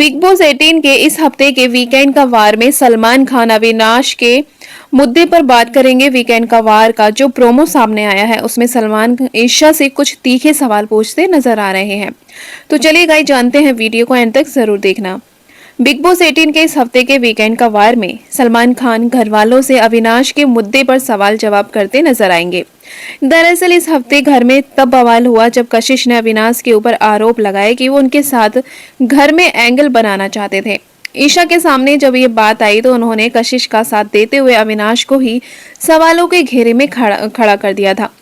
Big boss 18 के इस हफ्ते के वीकेंड का वार में सलमान खान अविनाश के मुद्दे पर बात करेंगे। वीकेंड का वार का जो प्रोमो सामने आया है उसमें सलमान ईशा से कुछ तीखे सवाल पूछते नजर आ रहे हैं। तो चलिए गाइस जानते हैं, वीडियो को एंड तक जरूर देखना। बिग बॉस 18 के इस हफ्ते के वीकेंड का वार में सलमान खान घर वालों से अविनाश के मुद्दे पर सवाल जवाब करते नजर आएंगे। दरअसल इस हफ्ते घर में तब बवाल हुआ जब कशिश ने अविनाश के ऊपर आरोप लगाए कि वो उनके साथ घर में एंगल बनाना चाहते थे। ईशा के सामने जब ये बात आई तो उन्होंने कशिश का साथ देते हुए अविनाश को ही सवालों के घेरे में खड़ा कर दिया था।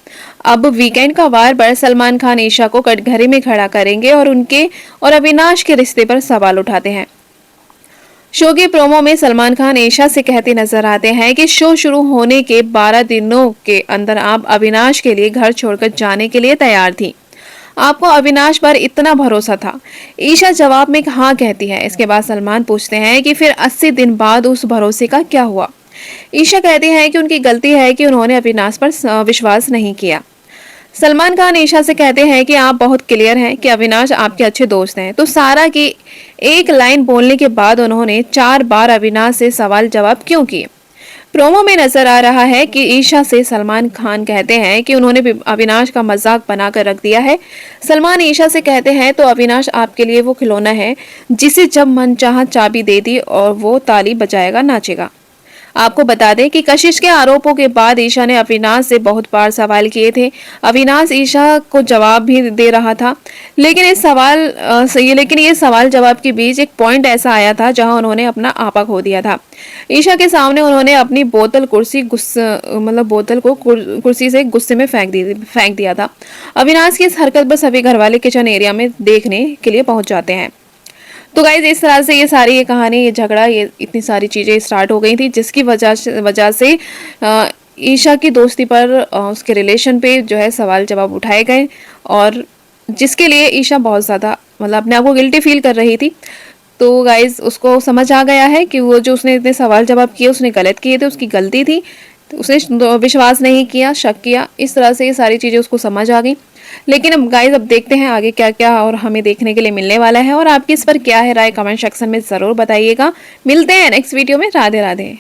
अब वीकेंड का वार पर सलमान खान ईशा को कटघरे में खड़ा करेंगे और उनके और अविनाश के रिश्ते पर सवाल उठाते हैं। शो के प्रोमो में सलमान खान ईशा से कहते नजर आते हैं कि शो शुरू होने के 12 दिनों के अंदर आप अविनाश के लिए घर छोड़कर जाने के लिए तैयार थी। आपको अविनाश पर इतना भरोसा था। ईशा जवाब में हाँ कहती है। इसके बाद सलमान पूछते हैं कि फिर 80 दिन बाद उस भरोसे का क्या हुआ। ईशा कहती है कि उनकी गलती है कि उन्होंने अविनाश पर विश्वास नहीं किया। सलमान खान ईशा से कहते हैं कि आप बहुत क्लियर हैं कि अविनाश आपके अच्छे दोस्त हैं। तो सारा की एक लाइन बोलने के बाद उन्होंने 4 बार अविनाश से सवाल जवाब क्यों किए। प्रोमो में नजर आ रहा है कि ईशा से सलमान खान कहते हैं कि उन्होंने अविनाश का मजाक बनाकर रख दिया है। सलमान ईशा से कहते हैं तो अविनाश आपके लिए वो खिलौना है जिसे जब मन चाहा चाबी दे दी और वो ताली बजाएगा, नाचेगा। आपको बता दें कि कशिश के आरोपों के बाद ईशा ने अविनाश से बहुत बार सवाल किए थे। अविनाश ईशा को जवाब भी दे रहा था, लेकिन ये सवाल जवाब के बीच एक पॉइंट ऐसा आया था जहां उन्होंने अपना आपा खो दिया था। ईशा के सामने उन्होंने अपनी बोतल को कुर्सी से गुस्से में फेंक दिया था। अविनाश की इस हरकत पर सभी घरवाले किचन एरिया में देखने के लिए पहुंच जाते हैं। तो गाइज इस तरह से ये कहानी, ये झगड़ा, ये इतनी सारी चीज़ें स्टार्ट हो गई थी जिसकी वजह से ईशा की दोस्ती पर उसके रिलेशन पे जो है सवाल जवाब उठाए गए और जिसके लिए ईशा बहुत ज़्यादा अपने आप को गिल्टी फील कर रही थी। तो गाइज उसको समझ आ गया है कि वो जो उसने इतने सवाल जवाब किए उसने गलत किए थे, उसकी गलती थी। तो उसने विश्वास नहीं किया, शक किया। इस तरह से ये सारी चीज़ें उसको समझ आ गई। लेकिन अब गाइज अब देखते हैं आगे क्या क्या और हमें देखने के लिए मिलने वाला है। और आपकी इस पर क्या है राय, कमेंट सेक्शन में ज़रूर बताइएगा। मिलते हैं नेक्स्ट वीडियो में। राधे राधे।